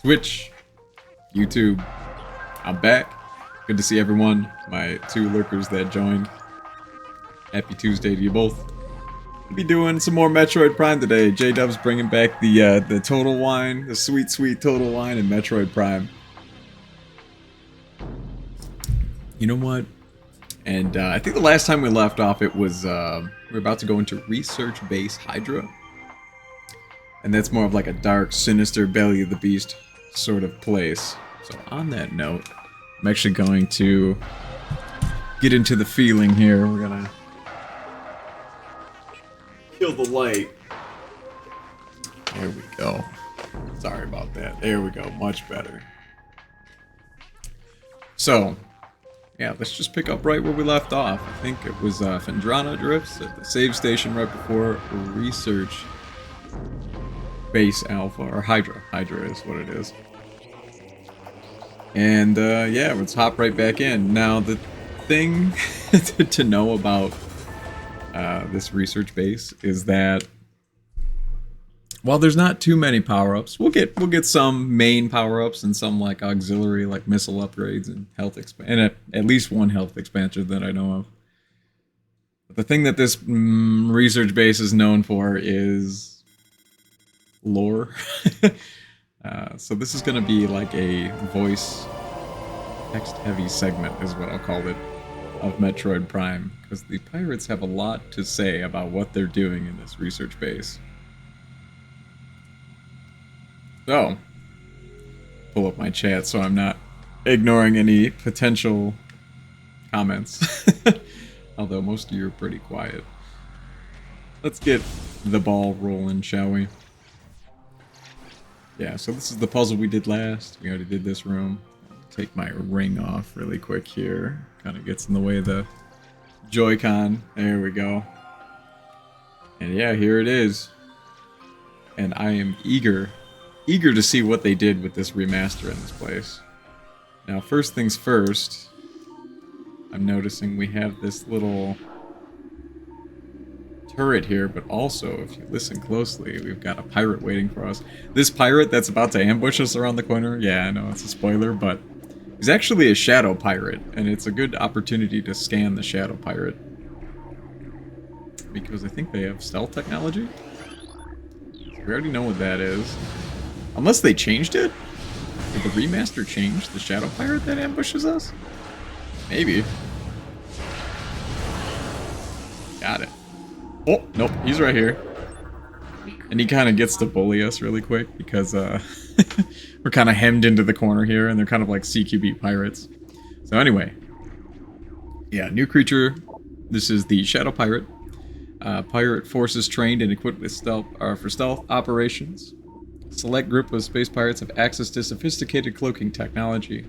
Twitch, YouTube. I'm back. Good to see everyone. My two lurkers that joined. Happy Tuesday to you both. We'll be doing some more Metroid Prime today. JaySinDub's bringing back the Total Wine, the sweet, sweet Total Wine in Metroid Prime. You know what? And I think the last time we left off, it was we were about to go into Research Base Hydra. And that's more of like a dark, sinister belly of the beast sort of place. So on that note, I'm actually going to get into the feeling here. We're gonna kill the light. There we go. Sorry about that. There we go. Much better. So, yeah, let's just pick up right where we left off. I think it was Phendrana Drifts at the save station right before Research Base Alpha, or Hydra. Hydra is what it is. And yeah, let's hop right back in. Now, the thing to know about this research base is that while there's not too many power-ups, we'll get some main power-ups and some like auxiliary, like missile upgrades and health and at least one health expansion that I know of. But the thing that this research base is known for is lore. So this is going to be like a voice text-heavy segment, is what I'll call it, of Metroid Prime, because the pirates have a lot to say about what they're doing in this research base. So, pull up my chat so I'm not ignoring any potential comments. Although most of you are pretty quiet. Let's get the ball rolling, shall we? Yeah, so this is the puzzle we did last. We already did this room. I'll take my ring off really quick here. Kind of gets in the way of the Joy-Con. There we go. And yeah, here it is. And I am eager to see what they did with this remaster in this place. Now, first things first, I'm noticing we have this little turret here, but also, if you listen closely, we've got a pirate waiting for us. This pirate that's about to ambush us around the corner, yeah, I know it's a spoiler, but he's actually a shadow pirate, and it's a good opportunity to scan the shadow pirate. Because I think they have stealth technology? We already know what that is. Unless they changed it? Did the remaster change the shadow pirate that ambushes us? Maybe. Got it. Oh, nope, he's right here. And he kind of gets to bully us really quick because we're kind of hemmed into the corner here, and they're kind of like CQB pirates. So anyway, yeah, new creature. This is the Shadow Pirate. Pirate forces trained and equipped with stealth for stealth operations. Select group of space pirates have access to sophisticated cloaking technology.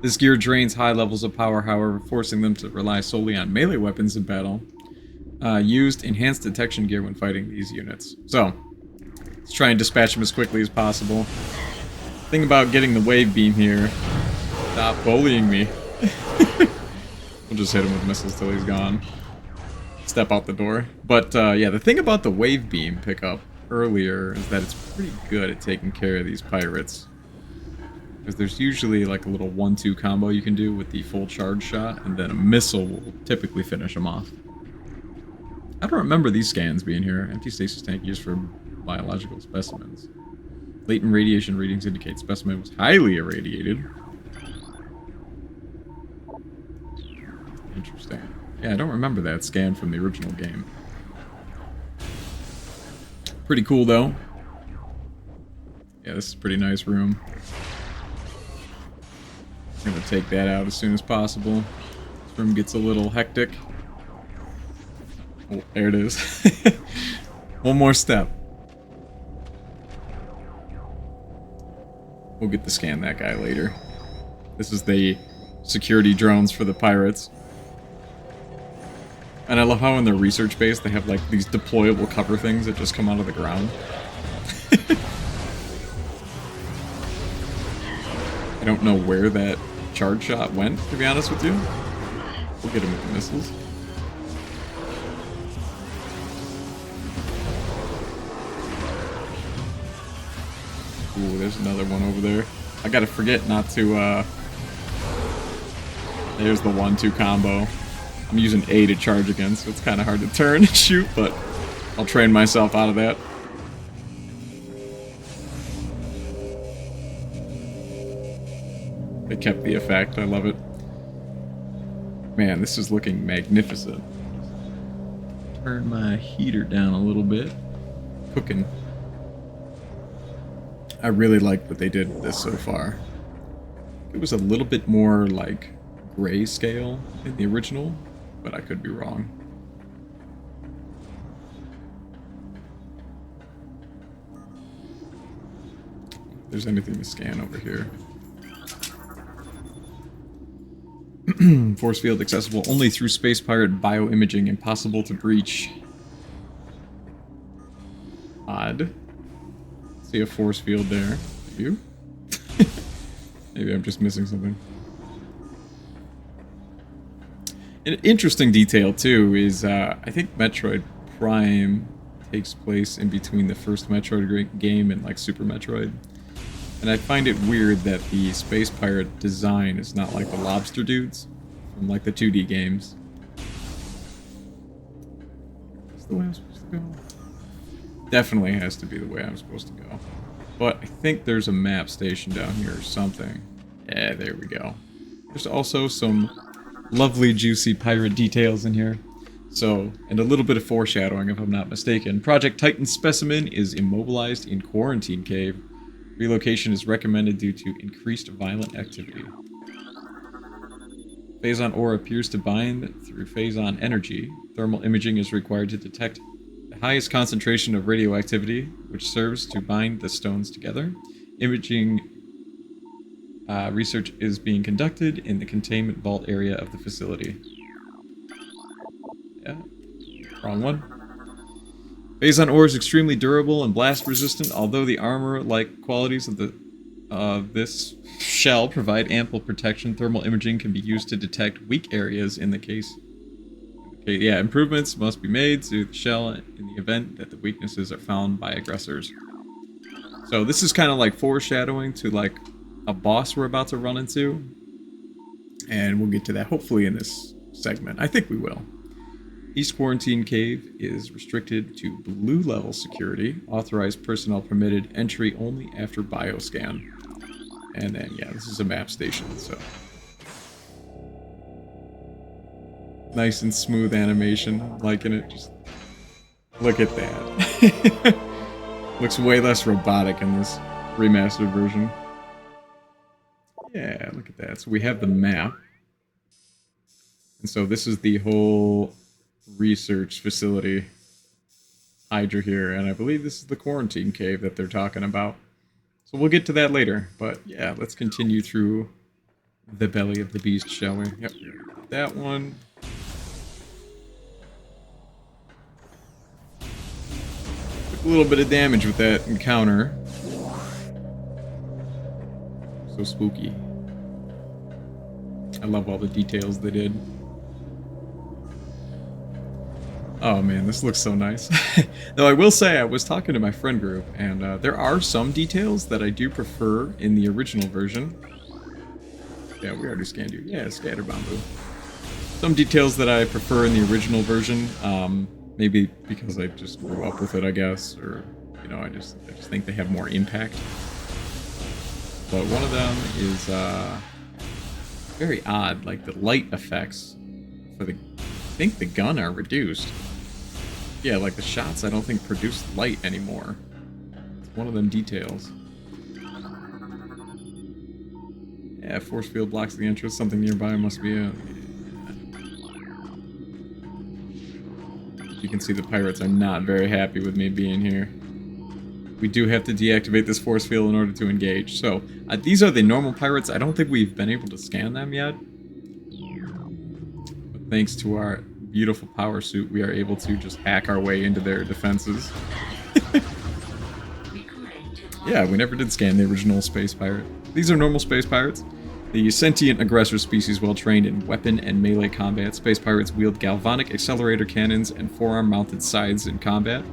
This gear drains high levels of power, however, forcing them to rely solely on melee weapons in battle. Used enhanced detection gear when fighting these units. So, let's try and dispatch them as quickly as possible. Thing about getting the wave beam here. Stop bullying me. We'll just hit him with missiles till he's gone. Step out the door. But, yeah, the thing about the wave beam pickup earlier is that it's pretty good at taking care of these pirates. Because there's usually like a little 1-2 combo you can do with the full charge shot, and then a missile will typically finish them off. I don't remember these scans being here. Empty stasis tank used for biological specimens. Latent radiation readings indicate specimen was highly irradiated. Interesting. Yeah, I don't remember that scan from the original game. Pretty cool, though. Yeah, this is a pretty nice room. I'm gonna take that out as soon as possible. This room gets a little hectic. Oh, there it is. One more step. We'll get to scan that guy later. This is the security drones for the pirates. And I love how in their research base they have like these deployable cover things that just come out of the ground. I don't know where that charge shot went, to be honest with you. We'll get him with the missiles. Ooh, there's another one over there. I gotta forget not to, there's the 1-2 combo. I'm using A to charge again, so it's kind of hard to turn and shoot, but I'll train myself out of that. They kept the effect. I love it. Man, this is looking magnificent. Turn my heater down a little bit. Cooking. I really like what they did with this so far. It was a little bit more like grayscale in the original, but I could be wrong. If there's anything to scan over here. Force field accessible only through Space Pirate bioimaging, impossible to breach. Odd. See a force field there. You? Maybe I'm just missing something. An interesting detail, too, is I think Metroid Prime takes place in between the first Metroid game and, like, Super Metroid. And I find it weird that the Space Pirate design is not like the lobster dudes from, like, the 2D games. Is the way I'm supposed to go? Definitely has to be the way I'm supposed to go. But I think there's a map station down here or something. Yeah, there we go. There's also some lovely, juicy pirate details in here. So, and a little bit of foreshadowing if I'm not mistaken. Project Titan specimen is immobilized in quarantine cave. Relocation is recommended due to increased violent activity. Phazon ore appears to bind through Phazon energy. Thermal imaging is required to detect the highest concentration of radioactivity, which serves to bind the stones together. Imaging research is being conducted in the containment vault area of the facility. Yeah, wrong one. Phazon ore is extremely durable and blast resistant, although the armor-like qualities of this shell provide ample protection. Thermal imaging can be used to detect weak areas in the case. Okay, yeah, improvements must be made to the shell in the event that the weaknesses are found by aggressors. So this is kind of like foreshadowing to like a boss we're about to run into. And we'll get to that hopefully in this segment. I think we will. East Quarantine Cave is restricted to blue level security. Authorized personnel permitted entry only after bioscan. And then, yeah, this is a map station, so. Nice and smooth animation. I'm liking it. Just look at that. Looks way less robotic in this remastered version. Yeah, look at that. So we have the map. And so this is the whole research facility Hydra here, and I believe this is the quarantine cave that they're talking about. So we'll get to that later, but yeah, let's continue through the belly of the beast, shall we? Yep, that one. Took a little bit of damage with that encounter. So spooky. I love all the details they did. Oh man, this looks so nice. Though I will say, I was talking to my friend group, and there are some details that I do prefer in the original version. Yeah, we already scanned you. Yeah, scatter bamboo. Some details that I prefer in the original version, maybe because I just grew up with it, I guess, or, you know, I just think they have more impact. But one of them is very odd, like the light effects for the, I think the gun are reduced. Yeah, like the shots I don't think produce light anymore. It's one of them details. Yeah, force field blocks the entrance. Something nearby must be a... You can see the pirates are not very happy with me being here. We do have to deactivate this force field in order to engage. So, these are the normal pirates. I don't think we've been able to scan them yet. But thanks to our beautiful power suit, we are able to just hack our way into their defenses. Yeah, we never did scan the original space pirate. These are normal space pirates. The sentient aggressor species well trained in weapon and melee combat. Space pirates wield galvanic accelerator cannons and forearm-mounted scythes in combat.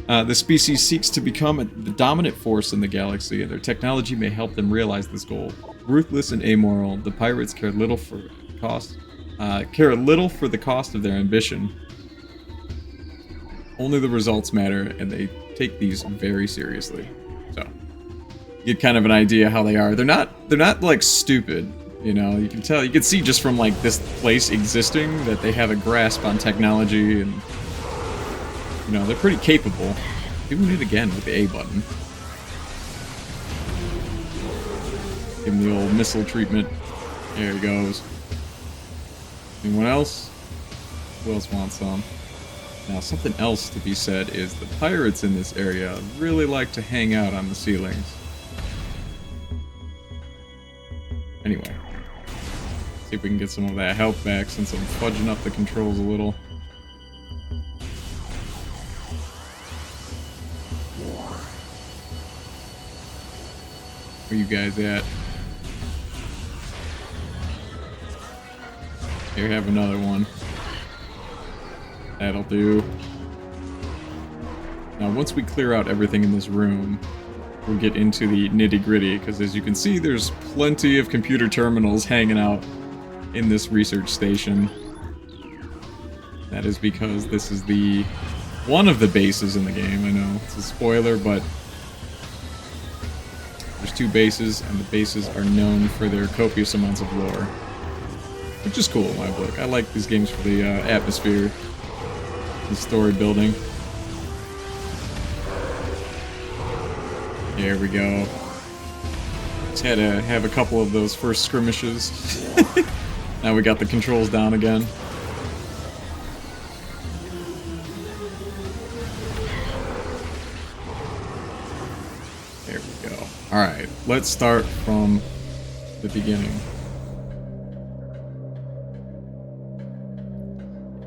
The species seeks to become the dominant force in the galaxy, and their technology may help them realize this goal. Ruthless and amoral, the pirates care little for the cost of their ambition. Only the results matter, and they take these very seriously. So, you get kind of an idea how they are. They're not like stupid, you know. You can see just from like this place existing that they have a grasp on technology, and you know, they're pretty capable. Doing it again with the A button. Give him the old missile treatment. There he goes. Anyone else? Who else wants some? Now, something else to be said is the pirates in this area really like to hang out on the ceilings. Anyway, see if we can get some of that health back since I'm fudging up the controls a little. Where you guys at? Here, have another one. That'll do. Now, once we clear out everything in this room, we'll get into the nitty-gritty, because as you can see, there's plenty of computer terminals hanging out in this research station. That is because this is one of the bases in the game. I know, it's a spoiler, but there's 2 bases, and the bases are known for their copious amounts of lore. Which is cool in my book. I like these games for the atmosphere, the story building. There we go. Just had to have a couple of those first skirmishes. Now we got the controls down again. There we go. Alright, let's start from the beginning.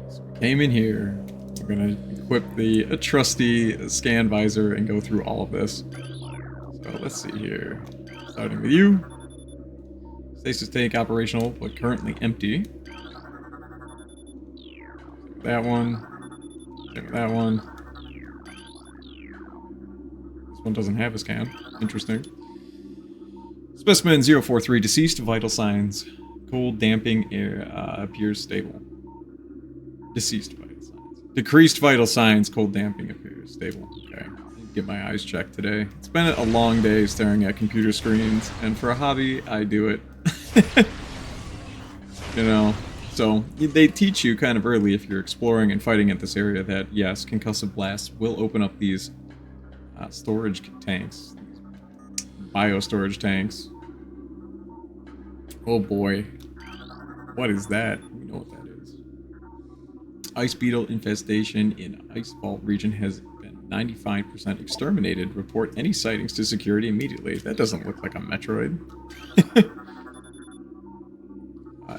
So we came in here. We're gonna equip the trusty scan visor and go through all of this. So let's see here. Starting with you. Stasis tank operational, but currently empty. That one. That one. This one doesn't have a scan. Interesting. Specimen 043, deceased, vital signs. Cold damping air appears stable. Deceased vital signs. Decreased vital signs, cold damping appears stable. Okay. Get my eyes checked today. It's been a long day staring at computer screens, and for a hobby, I do it. You know, so they teach you kind of early if you're exploring and fighting at this area that, yes, concussive blasts will open up these storage tanks. Bio-storage tanks. Oh boy. What is that? We know what that is. Ice beetle infestation in Ice Vault region has been 95% exterminated. Report any sightings to security immediately. That doesn't look like a Metroid.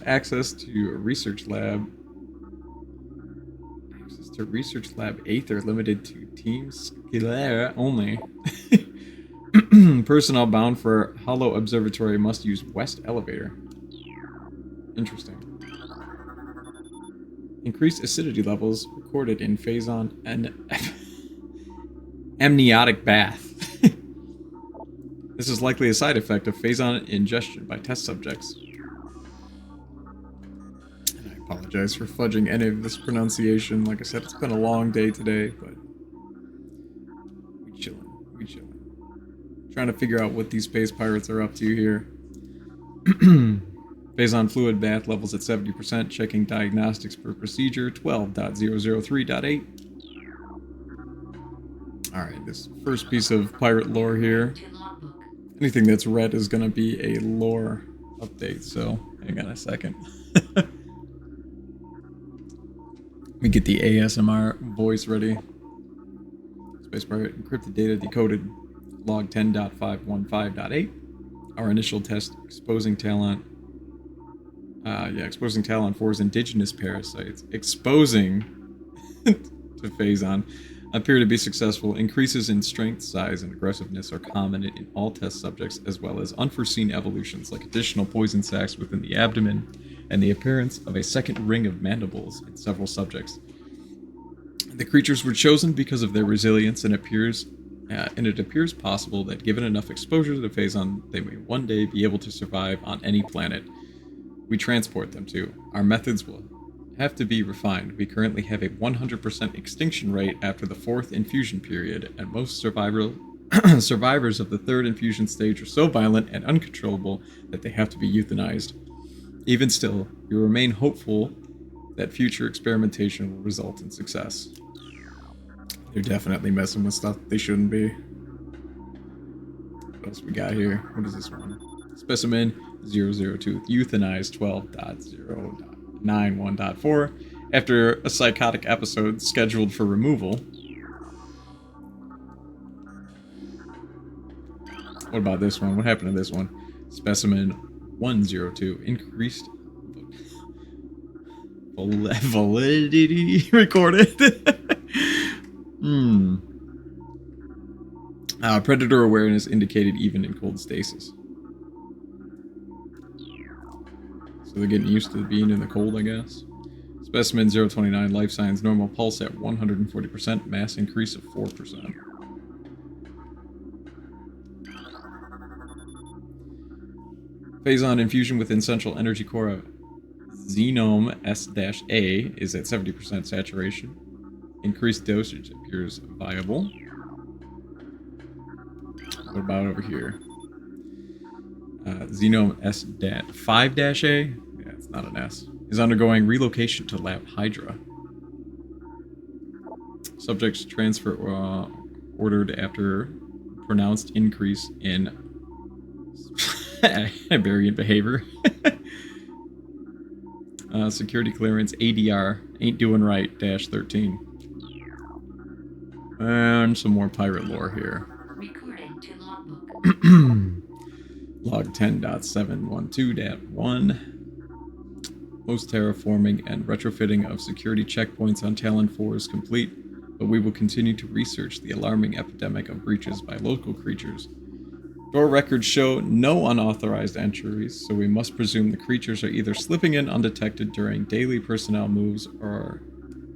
Access to a research lab. Access to research lab Aether limited to Team Skilera only. Personnel bound for Hollow Observatory must use West Elevator. Interesting. Increased acidity levels recorded in Phazon and amniotic bath. This is likely a side effect of Phazon ingestion by test subjects. And I apologize for fudging any of this pronunciation. Like I said, it's been a long day today, but we chillin'. Trying to figure out what these space pirates are up to here. Phazon fluid bath levels at 70%. Checking diagnostics per procedure 12.003.8. Alright, this first piece of pirate lore here. Anything that's red is going to be a lore update, so hang on a second. Let me get the ASMR voice ready. Space pirate encrypted data decoded. Log 10.515.8. Our initial test exposing Talon. Exposing Talon 4's indigenous parasites. Exposing to Phazon appear to be successful. Increases in strength, size, and aggressiveness are common in all test subjects, as well as unforeseen evolutions like additional poison sacs within the abdomen and the appearance of a second ring of mandibles in several subjects. The creatures were chosen because of their resilience, and it appears possible that given enough exposure to Phazon, they may one day be able to survive on any planet we transport them to. Our methods will have to be refined. We currently have a 100% extinction rate after the 4th infusion period, and most survivors of the 3rd infusion stage are so violent and uncontrollable that they have to be euthanized. Even still, we remain hopeful that future experimentation will result in success. They're definitely messing with stuff they shouldn't be. What else we got here? What is this one? Specimen 002, euthanized 12.0.91.4. After a psychotic episode scheduled for removal. What about this one? What happened to this one? Specimen 102, increased validity recorded. Predator awareness indicated even in cold stasis. So they're getting used to being in the cold, I guess. Specimen 029, life signs normal pulse at 140%, mass increase of 4%. Phazon infusion within central energy core of Xenome S-A is at 70% saturation. Increased dosage appears viable. What about over here? Xenome S-5-A, yeah, it's not an S, is undergoing relocation to Lab Hydra. Subjects transfer ordered after pronounced increase in aberrant behavior. Security clearance ADR ain't doing right -13. And some more pirate lore here. Recording to logbook. Log 10.712.1. Most terraforming and retrofitting of security checkpoints on Talon 4 is complete, but we will continue to research the alarming epidemic of breaches by local creatures. Door records show no unauthorized entries, so we must presume the creatures are either slipping in undetected during daily personnel moves or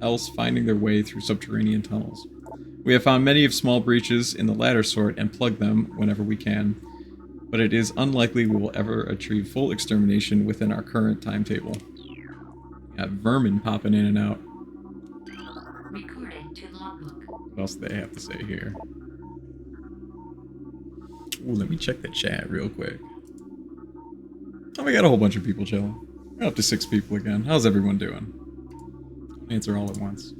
else finding their way through subterranean tunnels. We have found many of small breaches in the latter sort and plug them whenever we can, but it is unlikely we will ever achieve full extermination within our current timetable. Got vermin popping in and out. Recording to logbook. What else do they have to say here? Ooh, let me check the chat real quick. Oh, we got a whole bunch of people chilling. We're up to 6 people again. How's everyone doing? Don't answer all at once.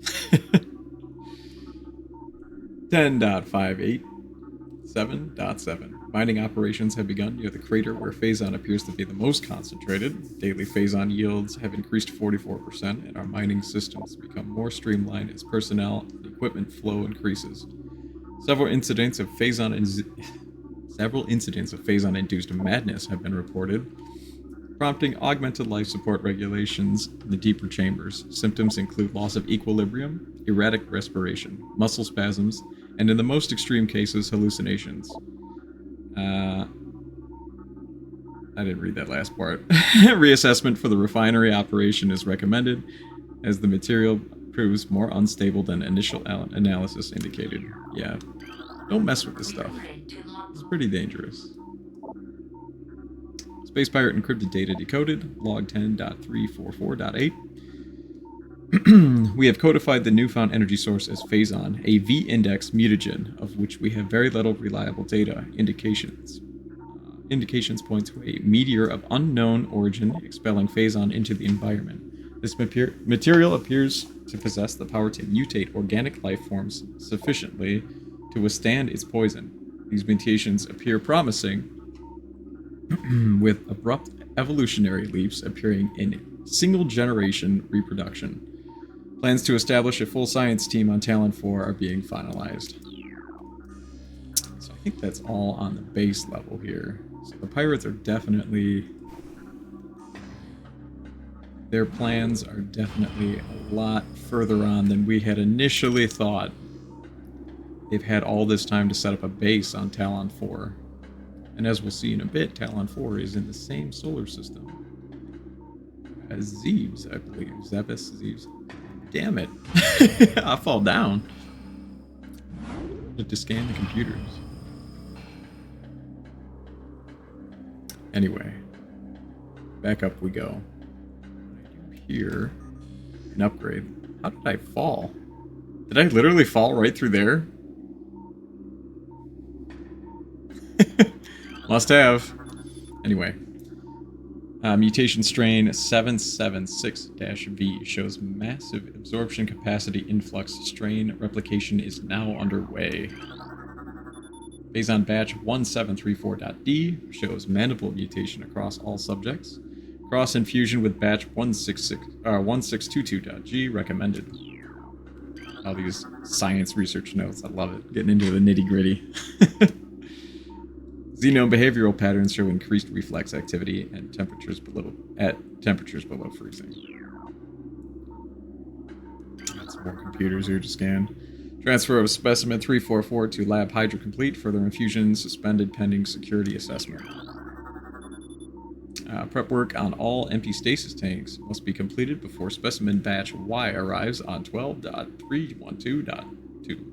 10.587.7. Mining operations have begun near the crater where Phazon appears to be the most concentrated. Daily Phazon yields have increased 44%, and our mining systems become more streamlined as personnel and equipment flow increases. Several incidents of Phazon-induced madness have been reported, prompting augmented life support regulations in the deeper chambers. Symptoms include loss of equilibrium, erratic respiration, muscle spasms, and in the most extreme cases, hallucinations. I didn't read that last part. Reassessment for the refinery operation is recommended, as the material proves more unstable than initial analysis indicated. Yeah, don't mess with this stuff. It's pretty dangerous. Space Pirate encrypted data decoded, log 10.344.8. We have codified the newfound energy source as Phazon, a V-index mutagen, of which we have very little reliable data. Indications point to a meteor of unknown origin expelling Phazon into the environment. This material appears to possess the power to mutate organic life forms sufficiently to withstand its poison. These mutations appear promising, with abrupt evolutionary leaps appearing in single-generation reproduction. Plans to establish a full science team on Talon 4 are being finalized. So I think that's all on the base level here. So the pirates are definitely... Their plans are definitely a lot further on than we had initially thought. They've had all this time to set up a base on Talon 4. And as we'll see in a bit, Talon 4 is in the same solar system as Zebes, I believe. Zebes? Zebes? Damn it. I fall down. To scan the computers. Anyway. Back up we go. Here. An upgrade. How did I fall? Did I literally fall right through there? Must have. Anyway. Mutation strain 776-V shows massive absorption capacity influx. Strain replication is now underway. Based on batch 1734.D shows mandible mutation across all subjects. Cross infusion with batch 1622.G recommended. All these science research notes, I love it. Getting into the nitty-gritty. Xenome behavioral patterns show increased reflex activity and temperatures below freezing. Got some more computers here to scan. Transfer of specimen 344 to lab Hydra complete. Further infusion suspended pending security assessment. Prep work on all empty stasis tanks must be completed before specimen batch Y arrives on 12.312.2.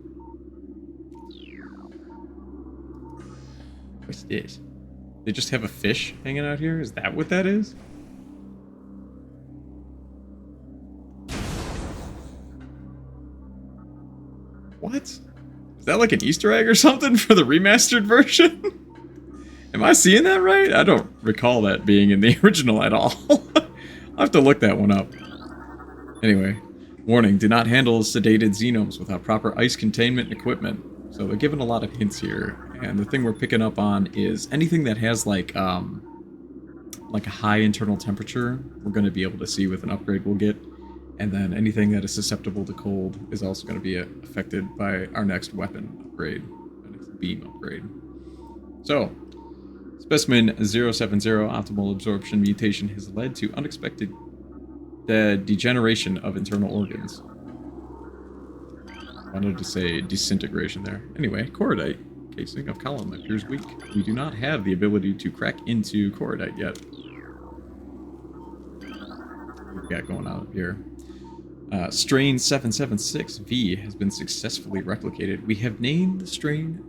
What's this? They just have a fish hanging out here? Is that what that is? What? Is that like an Easter egg or something for the remastered version? Am I seeing that right? I don't recall that being in the original at all. I'll have to look that one up. Anyway, warning, do not handle sedated xenomes without proper ice containment equipment. So they're giving a lot of hints here. And the thing we're picking up on is anything that has like a high internal temperature, we're going to be able to see with an upgrade we'll get. And then anything that is susceptible to cold is also going to be affected by our next weapon upgrade, our next beam upgrade. So, specimen 070 optimal absorption mutation has led to unexpected degeneration of internal organs. I wanted to say disintegration there. Anyway, Chorodite. Casing of column appears weak. We do not have the ability to crack into Chorodite yet. What we got going on up here? Strain 776V has been successfully replicated. We have named the strain,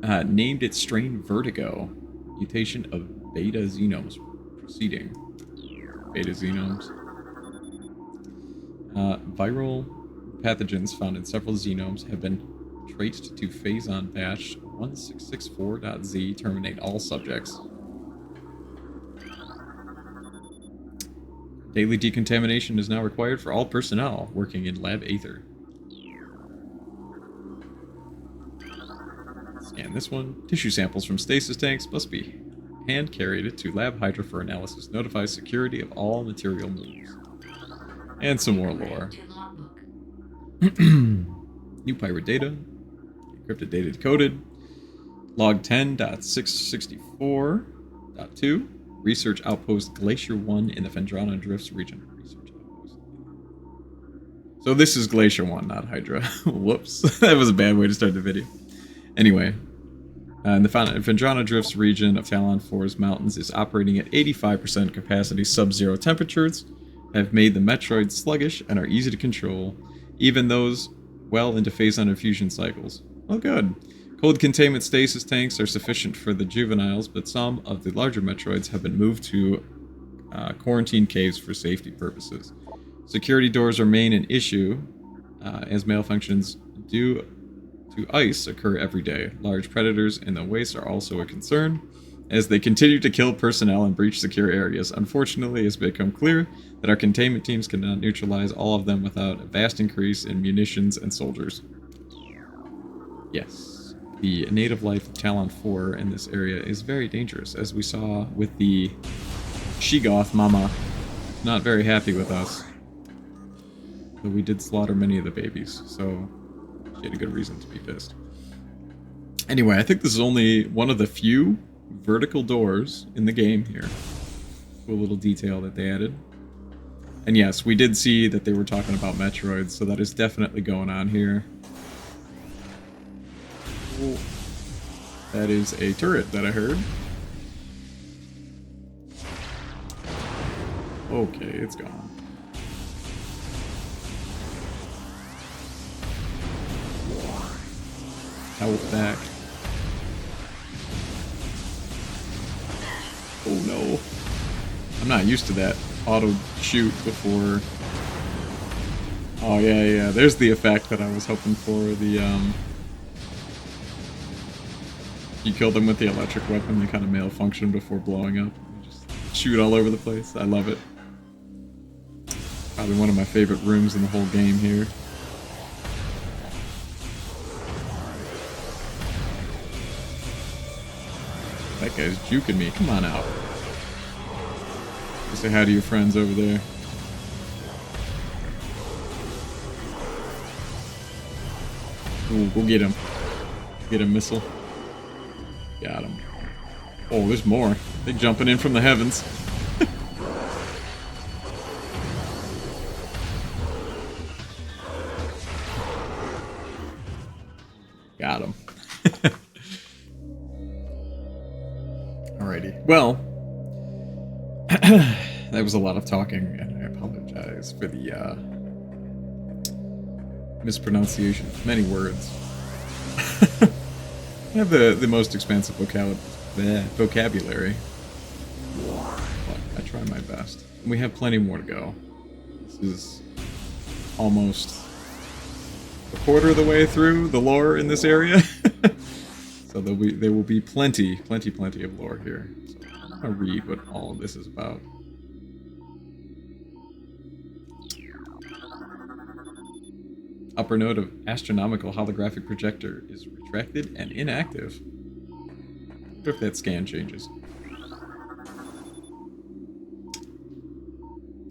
named it strain Vertigo. Mutation of beta xenomes proceeding. Beta xenomes. Viral pathogens found in several xenomes have been traced to phase-on batch 1664.Z. Terminate all subjects. Daily decontamination is now required for all personnel working in Lab Aether. Scan this one. Tissue samples from stasis tanks must be hand-carried to Lab Hydra for analysis. Notify security of all material moves. And some more lore. New pirate data. Encrypted data decoded. Log 10.664.2. Research Outpost Glacier 1 in the Phendrana Drifts region. Research Outpost. So this is Glacier 1, not Hydra. Whoops. That was a bad way to start the video. Anyway. In the Phendrana Drifts region of Talon 4's mountains is operating at 85% capacity. Sub-zero temperatures have made the Metroid sluggish and are easy to control. Even those well into phase-on infusion cycles. Oh good. Cold containment stasis tanks are sufficient for the juveniles, but some of the larger Metroids have been moved to quarantine caves for safety purposes. Security doors remain an issue, as malfunctions due to ice occur every day. Large predators in the waste are also a concern, as they continue to kill personnel and breach secure areas. Unfortunately, it's become clear that our containment teams cannot neutralize all of them without a vast increase in munitions and soldiers. Yes. The native life of Talon 4 in this area is very dangerous, as we saw with the Sheegoth Mama. Not very happy with us. But we did slaughter many of the babies, so she had a good reason to be pissed. Anyway, I think this is only one of the few vertical doors in the game here. Cool little detail that they added. And yes, we did see that they were talking about Metroids, so that is definitely going on here. That is a turret that I heard. Okay, it's gone. Health back. Oh no. I'm not used to that auto shoot before. Oh yeah. There's the effect that I was hoping for. You kill them with the electric weapon, they kind of malfunction before blowing up. You just shoot all over the place. I love it. Probably one of my favorite rooms in the whole game here. That guy's juking me. Come on out. Go say hi to your friends over there. Ooh, go get him. Get a missile. Got him. Oh, there's more. They're jumping in from the heavens. Got him. Alrighty. Well, that was a lot of talking, and I apologize for the mispronunciation of many words. I have the most expensive vocabulary. But I try my best. And we have plenty more to go. This is almost a quarter of the way through the lore in this area. So there will be plenty of lore here. So I'm gonna read what all of this is about. Upper node of astronomical holographic projector is retracted and inactive. What if that scan changes?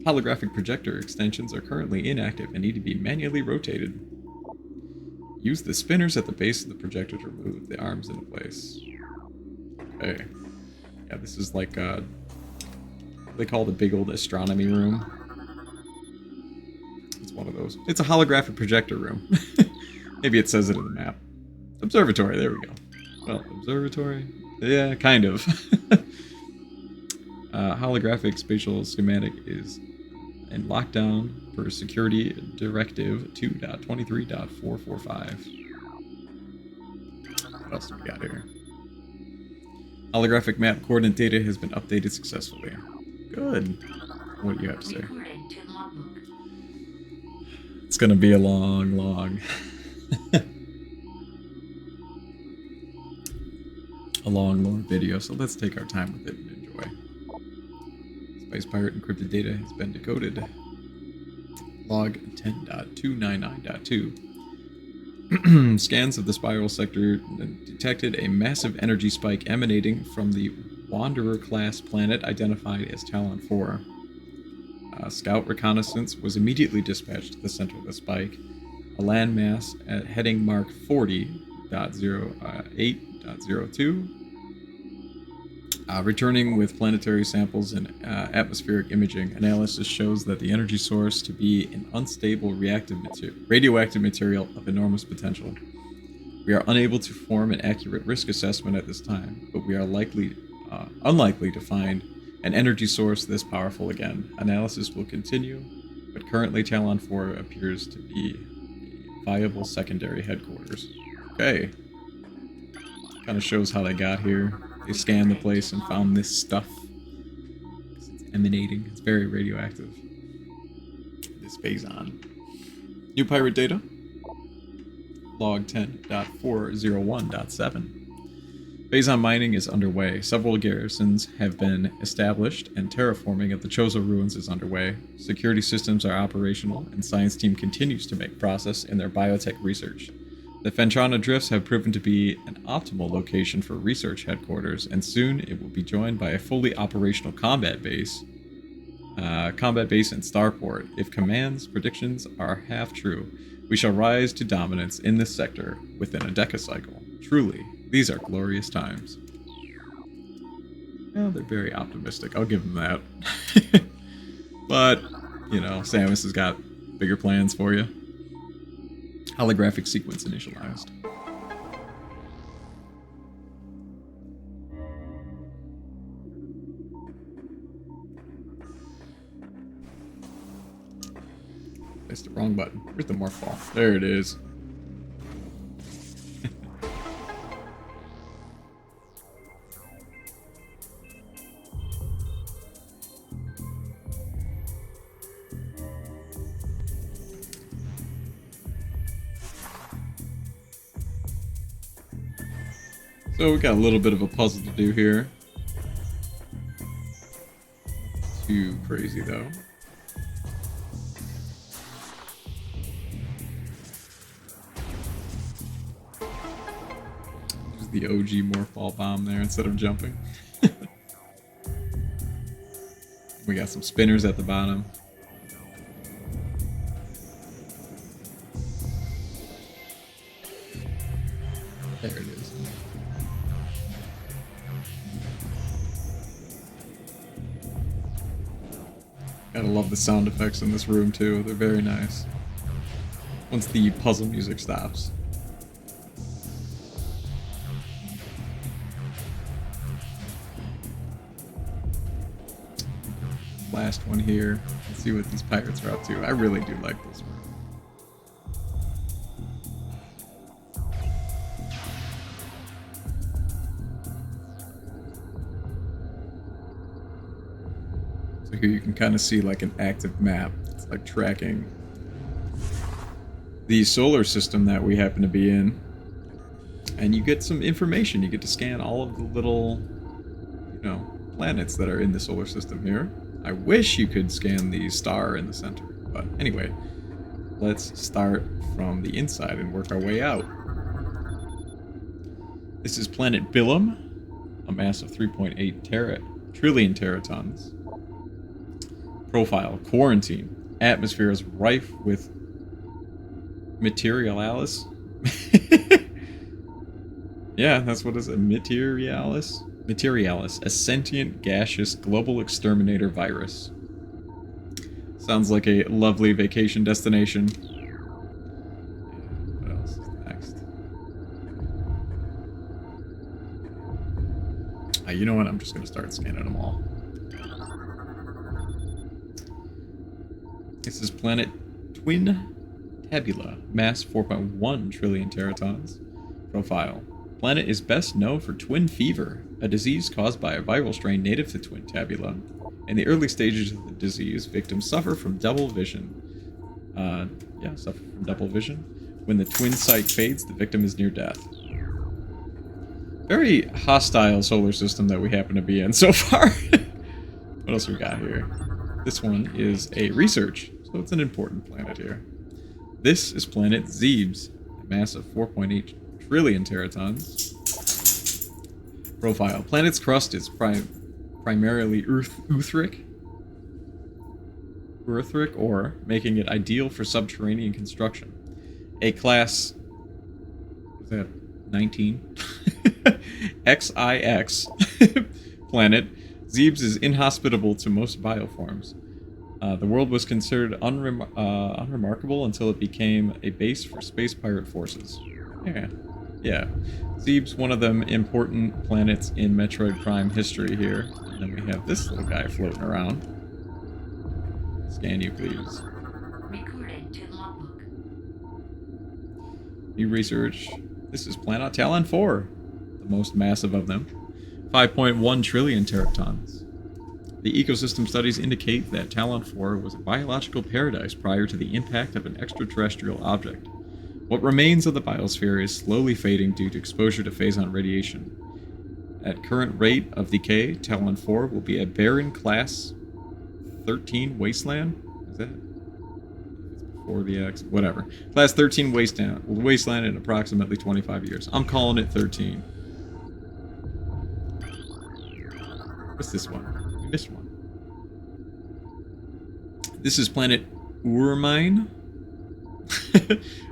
Holographic projector extensions are currently inactive and need to be manually rotated. Use the spinners at the base of the projector to remove the arms into place. Okay. Yeah, this is like what they call the big old astronomy room. It's one of those. It's a holographic projector room. Maybe it says it in the map. Observatory, there we go. Well, observatory? Yeah, kind of. Holographic spatial schematic is in lockdown per Security Directive 2.23.445. What else do we got here? Holographic map coordinate data has been updated successfully. Good. What do you have to say? It's gonna be a long a long video, so let's take our time with it and enjoy. Spice Pirate encrypted data has been decoded. Log 10.299.2. Scans of the spiral sector detected a massive energy spike emanating from the Wanderer-class planet identified as Talon 4. Scout reconnaissance was immediately dispatched to the center of the spike. A landmass at heading mark 40.08.02. Returning with planetary samples and atmospheric imaging, analysis shows that the energy source to be an unstable radioactive material of enormous potential. We are unable to form an accurate risk assessment at this time, but we are unlikely to find an energy source this powerful again. Analysis will continue, but currently Talon 4 appears to be a viable secondary headquarters. Okay. Kind of shows how they got here. They scanned the place and found this stuff. It's emanating. It's very radioactive. This Phazon. New pirate data. Log 10.401.7. Phazon mining is underway. Several garrisons have been established, and terraforming of the Chozo ruins is underway. Security systems are operational, and science team continues to make progress in their biotech research. The Fentrana Drifts have proven to be an optimal location for research headquarters, and soon it will be joined by a fully operational combat base in Starport. If Command's predictions are half true, we shall rise to dominance in this sector within a decacycle. Truly, these are glorious times. Well, they're very optimistic. I'll give them that. But, you know, Samus has got bigger plans for you. Holographic sequence initialized. That's the wrong button. Where's the morph ball? There it is. So we got a little bit of a puzzle to do here. Too crazy though. Use the OG Morphball bomb there instead of jumping. We got some spinners at the bottom. There it is. Gotta love the sound effects in this room too. They're very nice. Once the puzzle music stops. Last one here. Let's see what these pirates are up to. I really do like this room. So here you can kind of see like an active map. It's like tracking the solar system that we happen to be in. And you get some information. You get to scan all of the little, planets that are in the solar system here. I wish you could scan the star in the center. But anyway, let's start from the inside and work our way out. This is planet Bilium, a mass of 3.8 trillion teratons. Profile, quarantine. Atmosphere is rife with materialis. Yeah, that's what it is. Materialis? Materialis, a sentient gaseous global exterminator virus. Sounds like a lovely vacation destination. What else is next? You know what? I'm just going to start scanning them all. This is planet Twin Tabula, mass 4.1 trillion teratons. Profile. Planet is best known for twin fever, a disease caused by a viral strain native to Twin Tabula. In the early stages of the disease, victims suffer from double vision. When the twin sight fades, the victim is near death. Very hostile solar system that we happen to be in so far. What else we got here? This one is a research, so it's an important planet here. This is planet Zebes, a mass of 4.8 trillion teratons. Profile. Planet's crust is primarily Earthric ore, making it ideal for subterranean construction. A class... is that 19? XIX planet, Zebes is inhospitable to most bioforms. The world was considered unremarkable until it became a base for space pirate forces. Yeah. Zebes, one of them important planets in Metroid Prime history here. And then we have this little guy floating around. Scan you, please. Recorded to logbook. New research. This is Planet Talon 4, the most massive of them. 5.1 trillion teratons. The ecosystem studies indicate that Talon 4 was a biological paradise prior to the impact of an extraterrestrial object. What remains of the biosphere is slowly fading due to exposure to phazon radiation. At current rate of decay, Talon 4 will be a barren Class 13 wasteland? Is that? It's before the X. Whatever. Class 13 wasteland in approximately 25 years. I'm calling it 13. What's this one? We missed one. This is planet Urmine.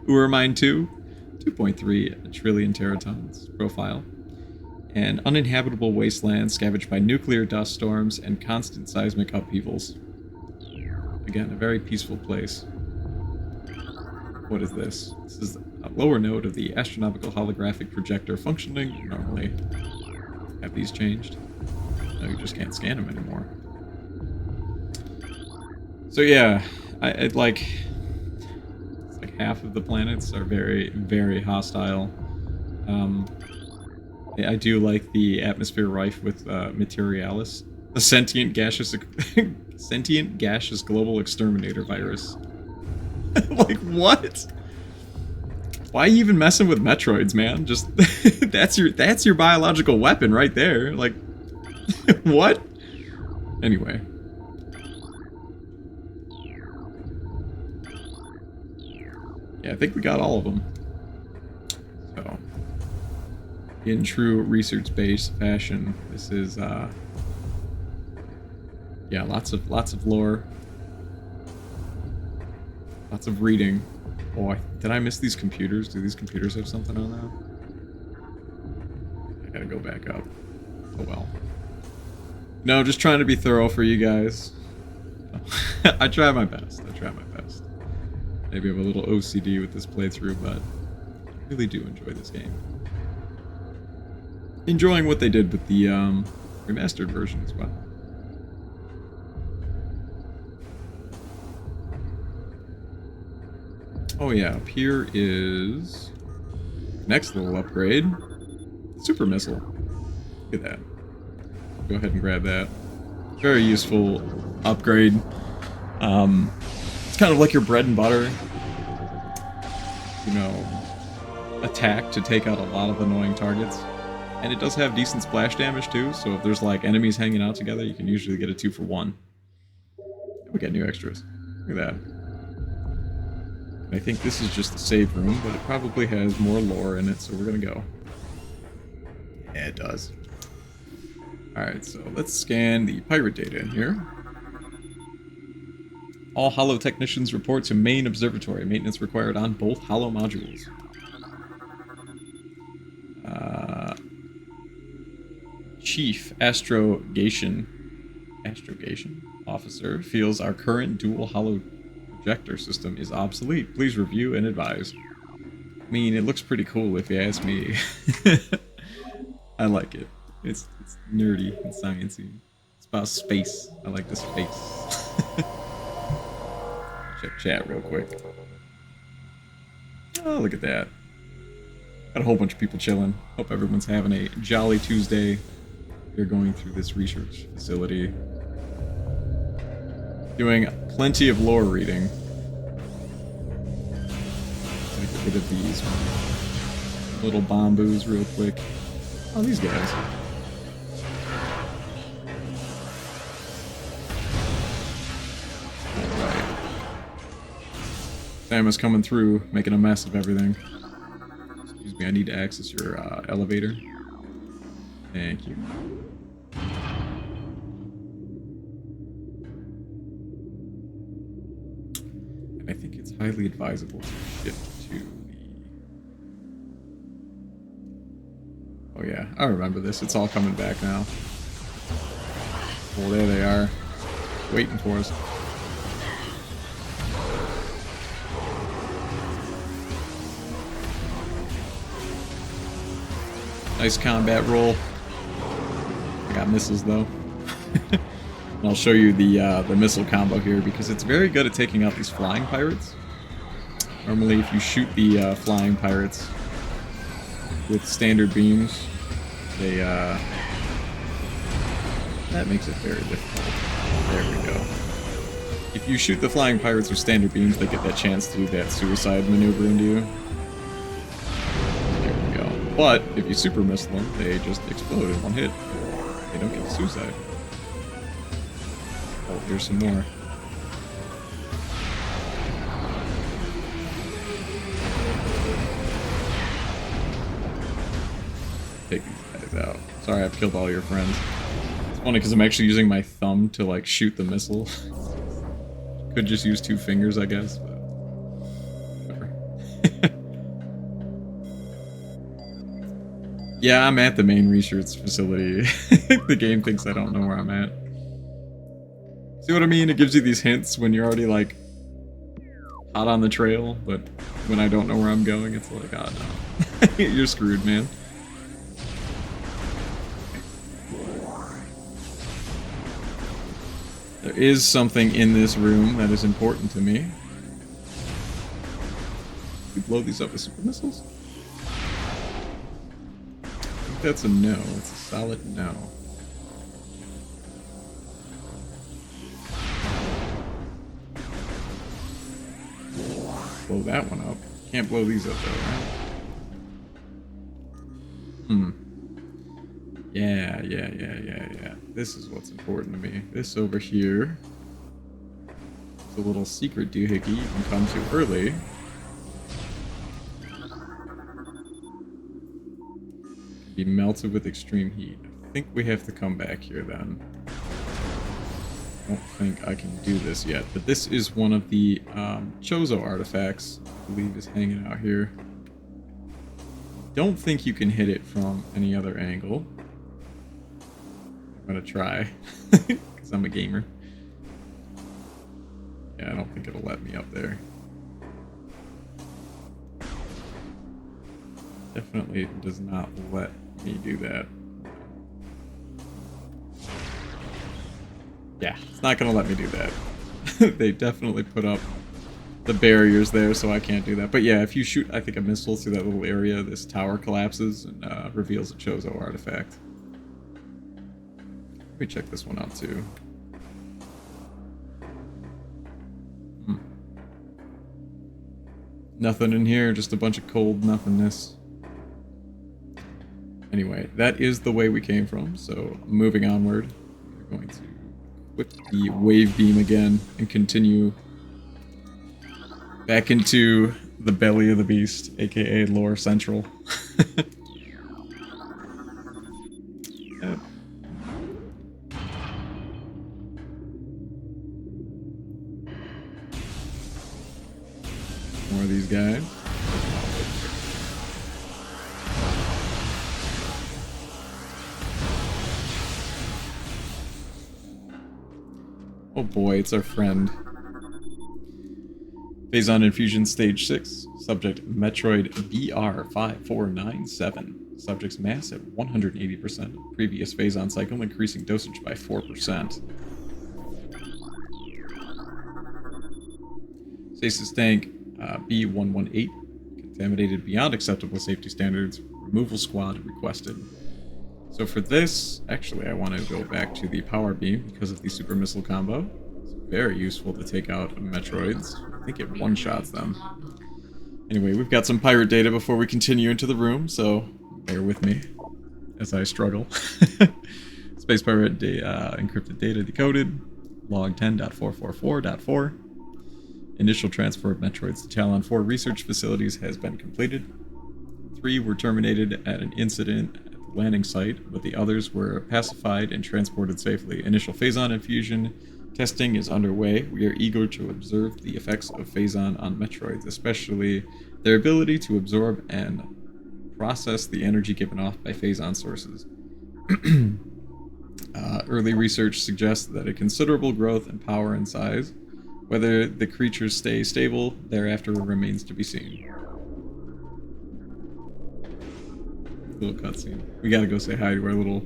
Urmine 2. 2.3 trillion teratons. Profile. An uninhabitable wasteland scavenged by nuclear dust storms and constant seismic upheavals. Again, a very peaceful place. What is this? This is a lower node of the astronomical holographic projector functioning normally. Have these changed? No, you just can't scan them anymore. So yeah, it's like half of the planets are very, very hostile. I do like the atmosphere rife with materialis, a sentient gaseous global exterminator virus. Like what? Why even messing with Metroids, man? Just that's your biological weapon right there. Like, what? Anyway. Yeah, I think we got all of them. So, in true research-based fashion, this is yeah, lots of lore, lots of reading. Oh, did I miss these computers? Do these computers have something on them? I gotta go back up. Oh well. No, just trying to be thorough for you guys. I try my best. I try my best. Maybe I have a little OCD with this playthrough, but I really do enjoy this game. Enjoying what they did with the remastered version as well. Oh yeah, up here is next little upgrade. Super missile. Look at that. Go ahead and grab that. Very useful upgrade. It's kind of like your bread and butter, you know, attack to take out a lot of annoying targets. And it does have decent splash damage too, so if there's like enemies hanging out together, you can usually get a 2-for-1. We get new extras. Look at that. I think this is just the save room, but it probably has more lore in it, so we're gonna go. Yeah, it does. Alright, so let's scan the pirate data in here. All Holo technicians report to main observatory. Maintenance required on both Holo modules. Chief Astrogation officer feels our current dual Holo projector system is obsolete. Please review and advise. I mean, it looks pretty cool if you ask me. I like it. It's nerdy and sciencey. It's about space. I like the space. Check chat real quick. Oh, look at that. Got a whole bunch of people chilling. Hope everyone's having a jolly Tuesday. You're going through this research facility. Doing plenty of lore reading. Gonna get rid of these little bamboos real quick. Oh, these guys. Alright. Sam is coming through, making a mess of everything. Excuse me, I need to access your elevator. Thank you. And I think it's highly advisable to shift to the... Oh yeah, I remember this. It's all coming back now. Well, there they are. Waiting for us. Nice combat roll. I got missiles though. And I'll show you the missile combo here because it's very good at taking out these flying pirates. Normally if you shoot the flying pirates with standard beams, they that makes it very difficult. There we go. If you shoot the flying pirates with standard beams, they get that chance to do that suicide maneuver into you. There we go. But if you super missile them, they just explode in one hit. They don't get suicide. Oh, here's some more. Take these guys out. Sorry, I've killed all your friends. It's funny because I'm actually using my thumb to like shoot the missile. Could just use 2 fingers, I guess. But whatever. Yeah, I'm at the main research facility. The game thinks I don't know where I'm at. See what I mean? It gives you these hints when you're already like hot on the trail, but when I don't know where I'm going, it's like, oh no. You're screwed, man. There is something in this room that is important to me. We blow these up with super missiles? I think that's a no. It's a solid no. Blow that one up. Can't blow these up though, right? Yeah. This is what's important to me. This over here is a little secret doohickey you can come to early. Can be melted with extreme heat. I think we have to come back here then. I don't think I can do this yet, but this is one of the Chozo artifacts I believe is hanging out here. Don't think you can hit it from any other angle. I'm gonna try, because I'm a gamer. Yeah, I don't think it'll let me up there. Definitely does not let me do that. Yeah, it's not gonna let me do that. They definitely put up the barriers there, so I can't do that. But yeah, if you shoot, I think, a missile through that little area, this tower collapses and reveals a Chozo artifact. Let me check this one out too. Nothing in here, just a bunch of cold nothingness. Anyway, that is the way we came from, so moving onward, we're going to whip the wave beam again and continue back into the belly of the beast, aka Lore Central. Yep. More of these guys. Oh boy, it's our friend. Phazon Infusion Stage 6. Subject Metroid BR5497. Subject's mass at 180%. Previous Phazon cycle increasing dosage by 4%. Stasis tank B118. Contaminated beyond acceptable safety standards. Removal squad requested. So for this, actually I want to go back to the power beam because of the super missile combo. It's very useful to take out Metroids. I think it one-shots them. Anyway, we've got some pirate data before we continue into the room, so bear with me as I struggle. Space pirate encrypted data decoded. Log 10.444.4. Initial transfer of Metroids to Talon 4 research facilities has been completed. 3 were terminated at an incident at the landing site, but the others were pacified and transported safely. Initial Phazon infusion testing is underway. We are eager to observe the effects of Phazon on Metroids, especially their ability to absorb and process the energy given off by Phazon sources. Early research suggests that a considerable growth in power and size. Whether the creatures stay stable thereafter remains to be seen. Little cutscene. We gotta go say hi to our little...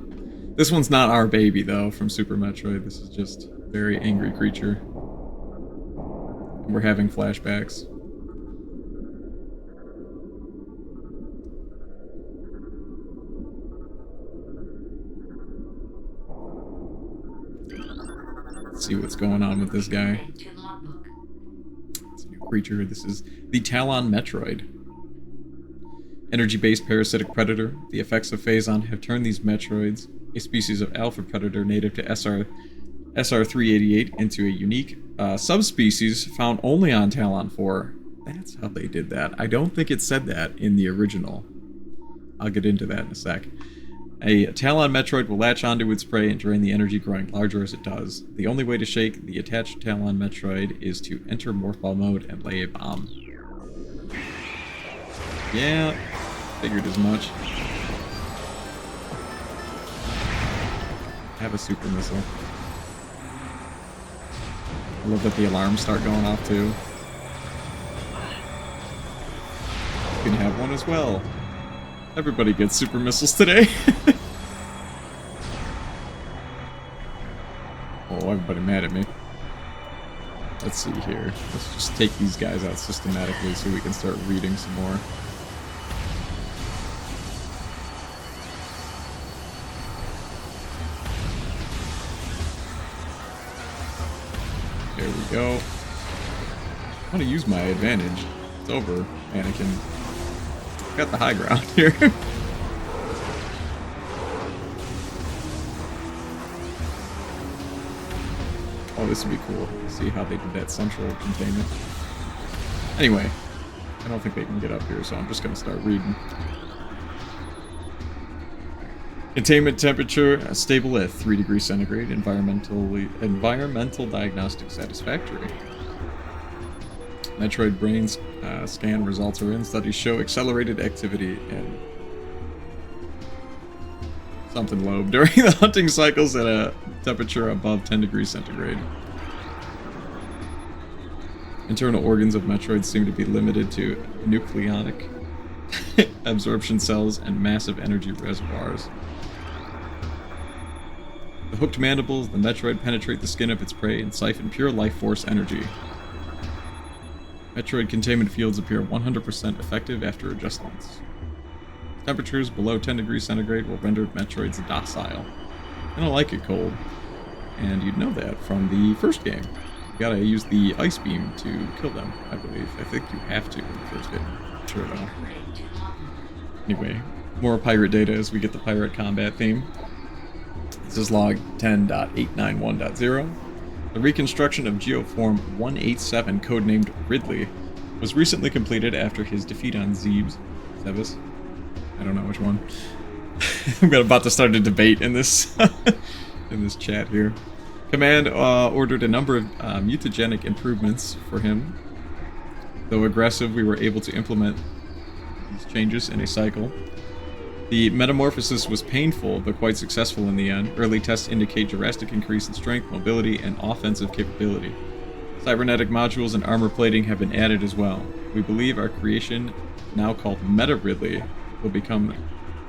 This one's not our baby, though, from Super Metroid. This is just a very angry creature. And we're having flashbacks. Let's see what's going on with this guy. It's a new creature. This is the Talon Metroid. Energy-based parasitic predator. The effects of Phazon have turned these Metroids, a species of alpha predator native to SR388, into a unique subspecies found only on Talon 4. That's how they did that. I don't think it said that in the original. I'll get into that in a sec. A Talon Metroid will latch onto its prey and drain the energy, growing larger as it does. The only way to shake the attached Talon Metroid is to enter Morph Ball mode and lay a bomb. Yeah, figured as much. Have a super missile. I love that the alarms start going off too. You can have one as well. Everybody gets super missiles today. Oh, everybody mad at me. Let's see here. Let's just take these guys out systematically so we can start reading some more. There we go. I want to use my advantage. It's over. Anakin got the high ground here. Oh, this would be cool. See how they did that central containment. Anyway, I don't think they can get up here, so I'm just gonna start reading. Containment temperature stable at 3 degrees centigrade. Environmental diagnostic satisfactory. Metroid brain scan results are in. Studies show accelerated activity and something lobe during the hunting cycles at a temperature above 10 degrees centigrade. Internal organs of Metroid seem to be limited to nucleonic absorption cells and massive energy reservoirs. The hooked mandibles, the Metroid penetrate the skin of its prey and siphon pure life force energy. Metroid containment fields appear 100% effective after adjustments. Temperatures below 10 degrees centigrade will render Metroids docile. I don't like it cold. And you'd know that from the first game. You gotta use the ice beam to kill them, I believe. I think you have to in the first game. Sure though. Anyway, more pirate data as we get the pirate combat theme. This is log 10.891.0. The reconstruction of Geoform 187, codenamed Ridley, was recently completed after his defeat on Zebes. I don't know which one. I'm about to start a debate in this in this chat here. Command ordered a number of mutagenic improvements for him. Though aggressive, we were able to implement these changes in a cycle. The metamorphosis was painful, but quite successful in the end. Early tests indicate drastic increase in strength, mobility, and offensive capability. Cybernetic modules and armor plating have been added as well. We believe our creation, now called Meta Ridley, will become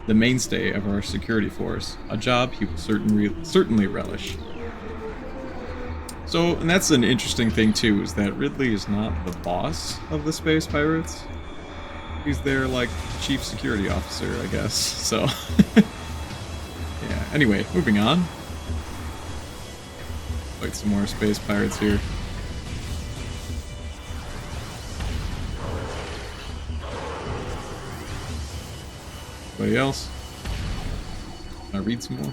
the mainstay of our security force, a job he will certainly relish. So, and that's an interesting thing too, is that Ridley is not the boss of the space pirates. He's their, like, chief security officer, I guess, so... yeah, anyway, moving on. Fight some more space pirates here. Anybody else? Can I read some more?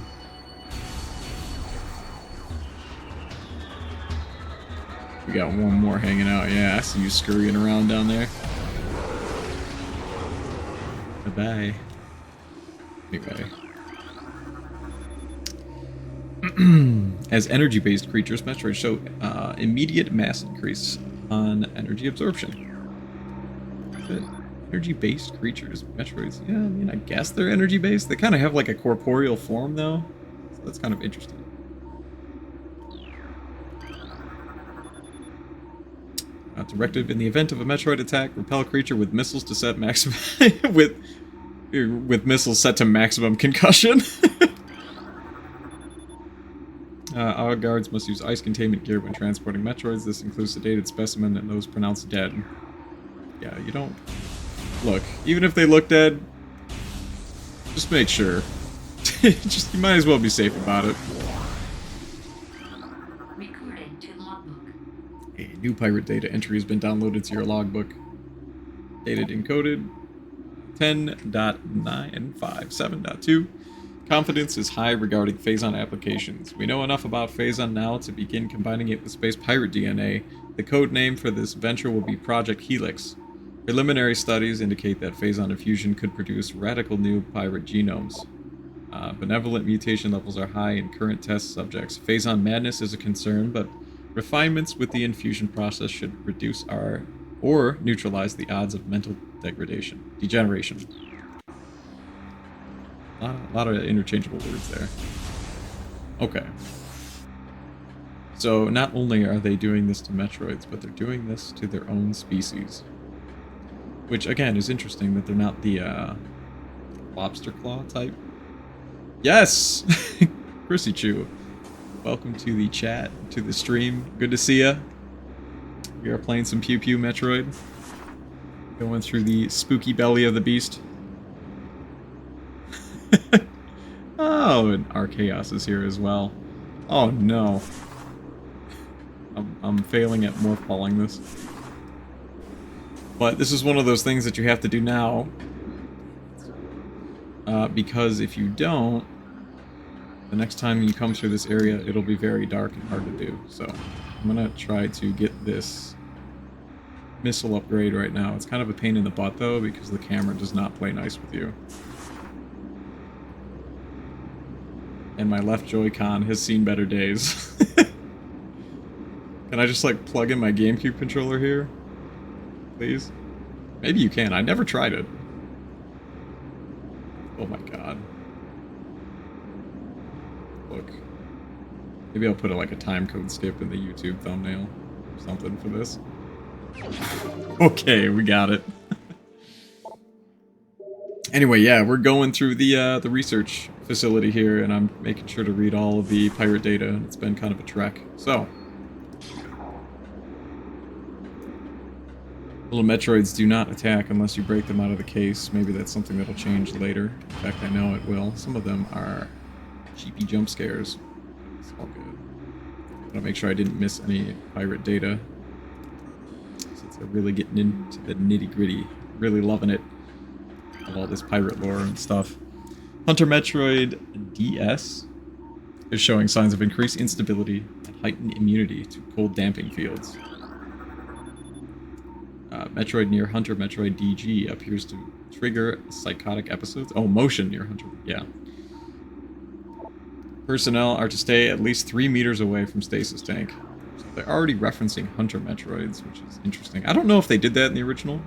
We got one more hanging out. Yeah, I see you scurrying around down there. Bye-bye. Anyway. As energy-based creatures, Metroid show immediate mass increase on energy absorption. Energy-based creatures, Metroids. Yeah, I mean, I guess they're energy-based. They kind of have like a corporeal form, though. So that's kind of interesting. Directive: in the event of a Metroid attack, repel a creature with missiles to set maximum with missiles set to maximum concussion. Our guards must use ice containment gear when transporting Metroids. This includes sedated specimen and those pronounced dead. Yeah, you don't... Look, even if they look dead, just make sure. You might as well be safe about it. Recording to logbook. A new pirate data entry has been downloaded to your logbook. Dated encoded 10.957.2. Confidence is high regarding Phazon applications. We know enough about Phazon now to begin combining it with space pirate DNA. The code name for this venture will be Project Helix. Preliminary studies indicate that Phazon infusion could produce radical new pirate genomes. Benevolent mutation levels are high in current test subjects. Phazon madness is a concern, but refinements with the infusion process should reduce or neutralize the odds of mental degeneration. A lot of interchangeable words there. Okay. So not only are they doing this to Metroids, but they're doing this to their own species. Which, again, is interesting that they're not the lobster claw type. Yes! Chrissy Chew. Welcome to the chat, to the stream. Good to see ya. We are playing some Pew Pew Metroid. Going through the spooky belly of the beast. Oh, and Archaeos is here as well. Oh no. I'm failing at morph balling this. But this is one of those things that you have to do now. Because if you don't, the next time you come through this area, it'll be very dark and hard to do. So I'm gonna try to get this missile upgrade right now. It's kind of a pain in the butt though, because the camera does not play nice with you. And my left Joy-Con has seen better days. Can I just like plug in my GameCube controller here? Please? Maybe you can. I never tried it. Oh my god. Look. Maybe I'll put like a timecode skip in the YouTube thumbnail or something for this. Okay, we got it. Anyway, yeah, we're going through the research facility here, and I'm making sure to read all of the pirate data. It's been kind of a trek. So, little Metroids do not attack unless you break them out of the case. Maybe that's something that'll change later. In fact, I know it will. Some of them are cheapy jump scares. It's all good. Gotta make sure I didn't miss any pirate data, since they're really getting into the nitty-gritty. Really loving it. Of all this pirate lore and stuff. Hunter Metroid DS is showing signs of increased instability and heightened immunity to cold damping fields. Metroid near Hunter Metroid DG appears to trigger psychotic episodes. Oh, motion near Hunter. Yeah. Personnel are to stay at least 3 meters away from stasis tank. So they're already referencing Hunter Metroids, which is interesting. I don't know if they did that in the original.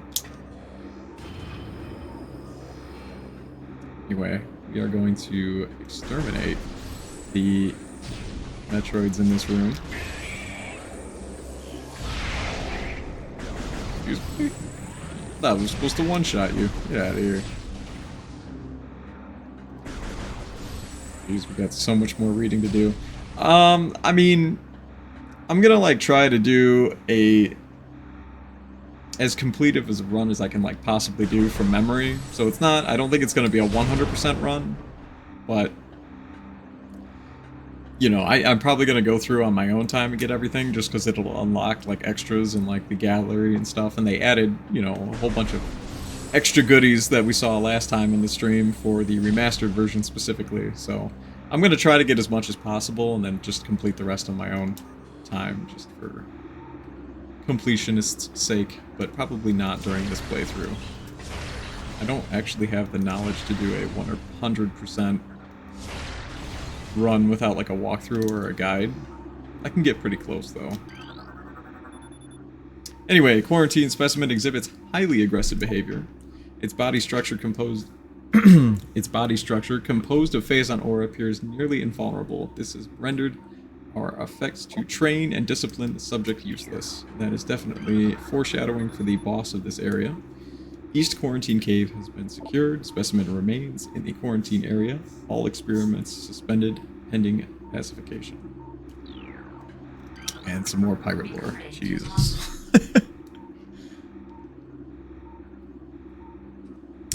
Anyway, we are going to exterminate the Metroids in this room. Excuse me. I thought I was supposed to one-shot you. Get out of here. Jeez, we got so much more reading to do. I mean, I'm gonna like try to do as complete of a run as I can like possibly do from memory. So it's not, I don't think it's gonna be a 100% run, but you know, I'm probably gonna go through on my own time and get everything, just because it'll unlock like extras and like the gallery and stuff. And they added, you know, a whole bunch of extra goodies that we saw last time in the stream for the remastered version specifically. So I'm gonna try to get as much as possible and then just complete the rest on my own time, just for completionist's sake, but probably not during this playthrough. I don't actually have the knowledge to do a 100% run without like a walkthrough or a guide. I can get pretty close though. Anyway, quarantine specimen exhibits highly aggressive behavior. Its body structure composed of phazon ore appears nearly invulnerable. This has rendered our effects to train and discipline the subject useless. That is definitely foreshadowing for the boss of this area. East Quarantine Cave has been secured. Specimen remains in the quarantine area. All experiments suspended pending pacification. And some more pirate lore. Jesus.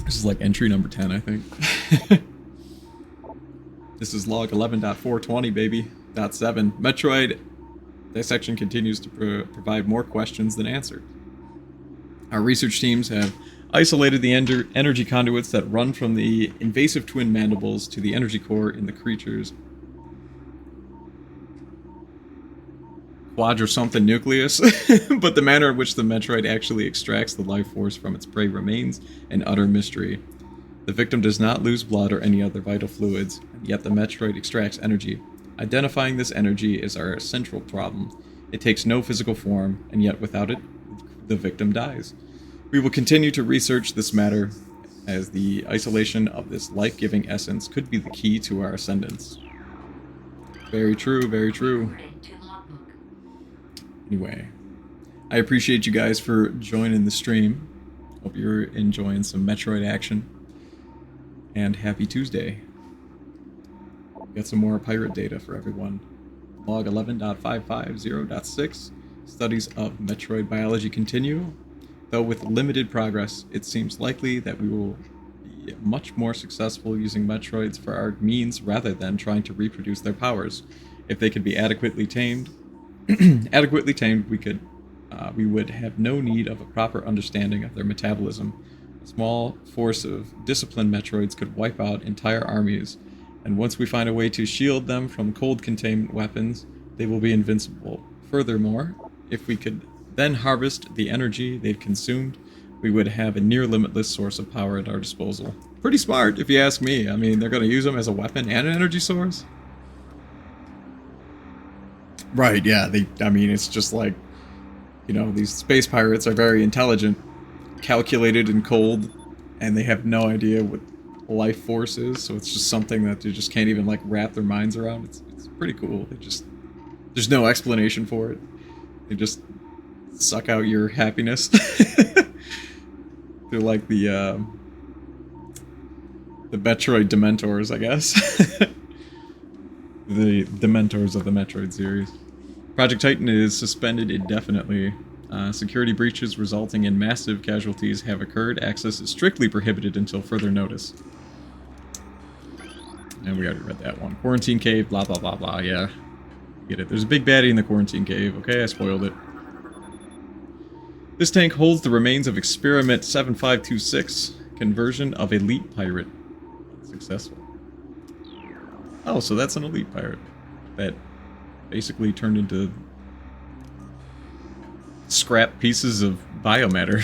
This is like entry number 10, I think. This is log 11.420, baby. .7. Metroid dissection continues to provide more questions than answers. Our research teams have isolated the energy conduits that run from the invasive twin mandibles to the energy core in the creature's quadra-something nucleus, but the manner in which the Metroid actually extracts the life force from its prey remains an utter mystery. The victim does not lose blood or any other vital fluids, and yet the Metroid extracts energy. Identifying this energy is our central problem. It takes no physical form, and yet without it, the victim dies. We will continue to research this matter, as the isolation of this life-giving essence could be the key to our ascendance. Very true, very true. Anyway, I appreciate you guys for joining the stream. Hope you're enjoying some Metroid action. And happy Tuesday. Got some more pirate data for everyone. Log 11.550.6. Studies of Metroid biology continue. Though with limited progress, it seems likely that we will be much more successful using Metroids for our means rather than trying to reproduce their powers. If they could be adequately tamed, we could we would have no need of a proper understanding of their metabolism. A small force of disciplined Metroids could wipe out entire armies, and once we find a way to shield them from cold containment weapons, they will be invincible. Furthermore, if we could then harvest the energy they've consumed, we would have a near limitless source of power at our disposal. Pretty smart, if you ask me. I mean, they're going to use them as a weapon and an energy source? Right, yeah. I mean, it's just like, you know, these space pirates are very intelligent, calculated and cold, and they have no idea what life force is, so it's just something that they just can't even, like, wrap their minds around. It's pretty cool. There's no explanation for it. They just suck out your happiness. They're like the Metroid Dementors, I guess. The Dementors of the Metroid series. Project Titan is suspended indefinitely. Security breaches resulting in massive casualties have occurred. Access is strictly prohibited until further notice. And we already read that one. Quarantine cave, blah blah blah blah, yeah. Get it. There's a big baddie in the quarantine cave. Okay, I spoiled it. This tank holds the remains of Experiment 7526, conversion of Elite Pirate. Successful. Oh, so that's an Elite Pirate that basically turned into scrap pieces of biomatter.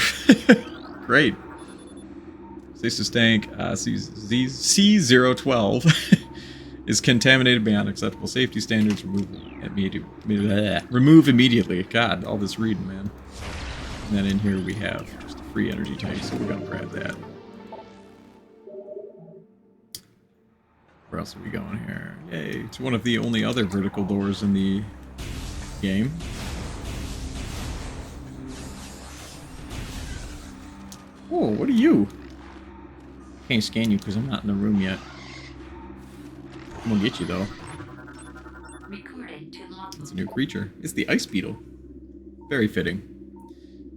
Great. Stasis tank C012 is contaminated beyond acceptable safety standards. Remove immediately. God, all this reading, man. And then in here we have just a free energy tank, so we're gonna grab that. Where else are we going here? Yay, it's one of the only other vertical doors in the game. Whoa, what are you? Can't scan you because I'm not in the room yet. I'm gonna get you though. Recorded to logbook. It's a new creature. It's the ice beetle. Very fitting.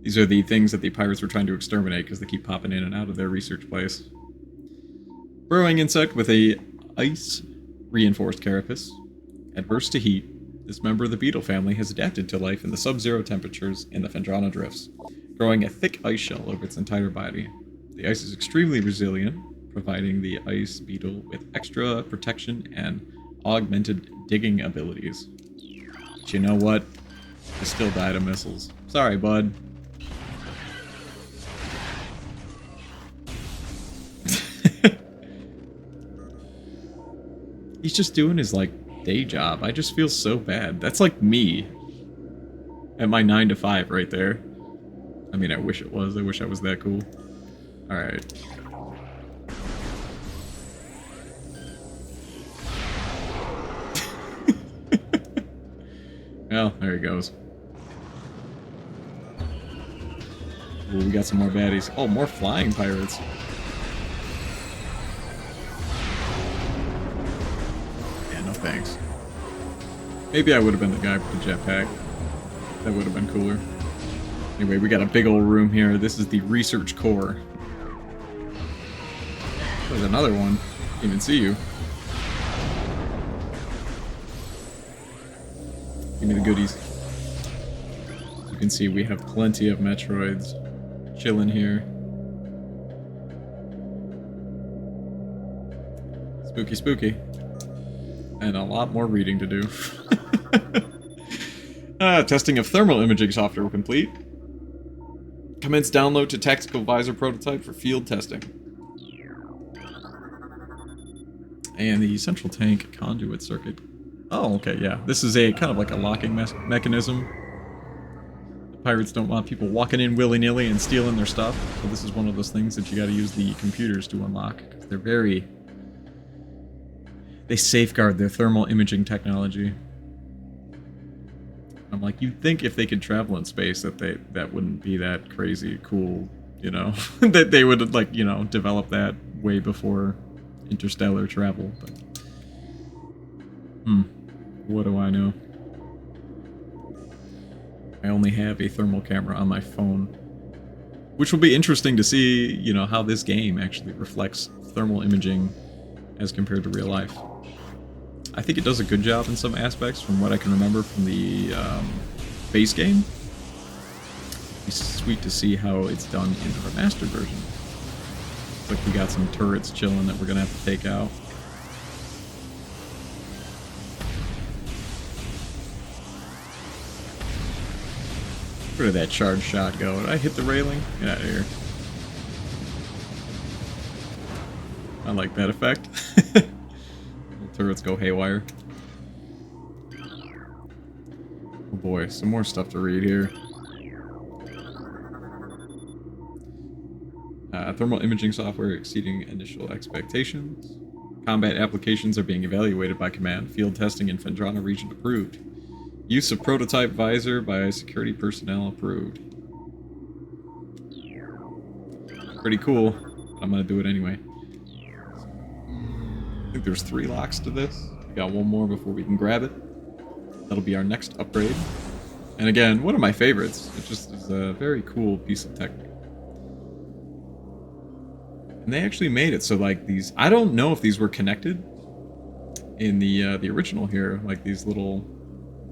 These are the things that the pirates were trying to exterminate because they keep popping in and out of their research place. Burrowing insect with a ice reinforced carapace. Adverse to heat, this member of the beetle family has adapted to life in the sub-zero temperatures in the Fendrana drifts, growing a thick ice shell over its entire body. The ice is extremely resilient, providing the ice beetle with extra protection and augmented digging abilities. But you know what? I still died of missiles. Sorry, bud. He's just doing his, like, day job. I just feel so bad. That's like me at my 9 to 5 right there. I mean, I wish it was. I wish I was that cool. Alright. Well, there he goes. Ooh, we got some more baddies. Oh, more flying pirates. Yeah, no thanks. Maybe I would have been the guy with the jetpack. That would have been cooler. Anyway, we got a big old room here. This is the research core. There's another one. Didn't even see you. Give me the goodies. As you can see, we have plenty of Metroids chilling here. Spooky, spooky. And a lot more reading to do. Testing of thermal imaging software complete. Commence download to tactical visor prototype for field testing. And the central tank conduit circuit. Oh, okay, yeah. This is a kind of like a locking mechanism. The pirates don't want people walking in willy-nilly and stealing their stuff. So this is one of those things that you gotta use the computers to unlock. 'Cause they're very... They safeguard their thermal imaging technology. I'm like, you'd think if they could travel in space that that wouldn't be that crazy cool, you know? That they would, like, you know, develop that way before interstellar travel. But, what do I know? I only have a thermal camera on my phone. Which will be interesting to see, you know, how this game actually reflects thermal imaging as compared to real life. I think it does a good job in some aspects from what I can remember from the base game. be sweet to see how it's done in the remastered version. Looks like we got some turrets chilling that we're gonna have to take out. Where did that charge shot go? Did I hit the railing? Get out of here. I like that effect. Little turrets go haywire. Oh boy, some more stuff to read here. Thermal imaging software exceeding initial expectations. Combat applications are being evaluated by command. Field testing in Fendrana region approved. Use of prototype visor by security personnel approved. Pretty cool. But I'm gonna do it anyway. I think there's 3 locks to this. We got one more before we can grab it. That'll be our next upgrade. And again, one of my favorites. It just is a very cool piece of tech. And they actually made it so like these, I don't know if these were connected in the original here, like these little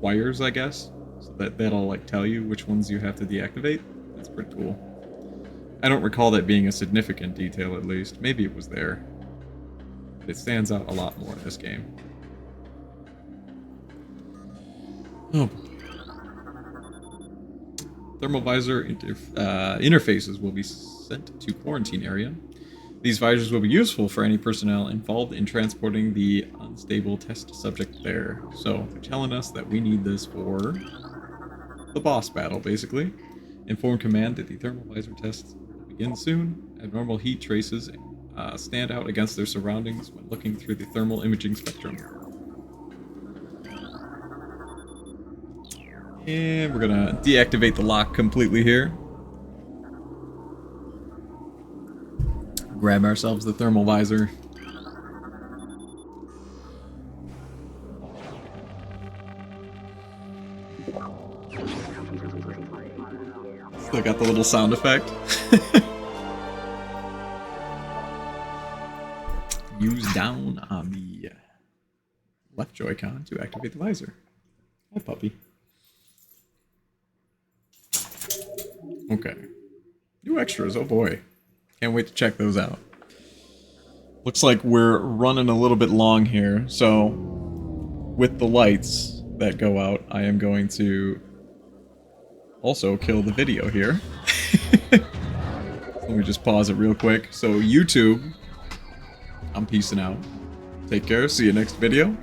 wires, I guess, so that'll like tell you which ones you have to deactivate. That's pretty cool. I don't recall that being a significant detail, at least. Maybe it was there. But it stands out a lot more in this game. Oh boy. Thermal visor interfaces will be sent to quarantine area. These visors will be useful for any personnel involved in transporting the unstable test subject there. So, they're telling us that we need this for the boss battle, basically. Inform command that the thermal visor test will begin soon. Abnormal heat traces stand out against their surroundings when looking through the thermal imaging spectrum. And we're gonna deactivate the lock completely here. Grab ourselves the thermal visor. Still got the little sound effect. Use down on the left Joy-Con to activate the visor. Hi, puppy. Okay. New extras, oh boy. Can't wait to check those out. Looks like we're running a little bit long here, so with the lights that go out, I am going to also kill the video here. Let me just pause it real quick. So YouTube, I'm peacing out. Take care, see you next video.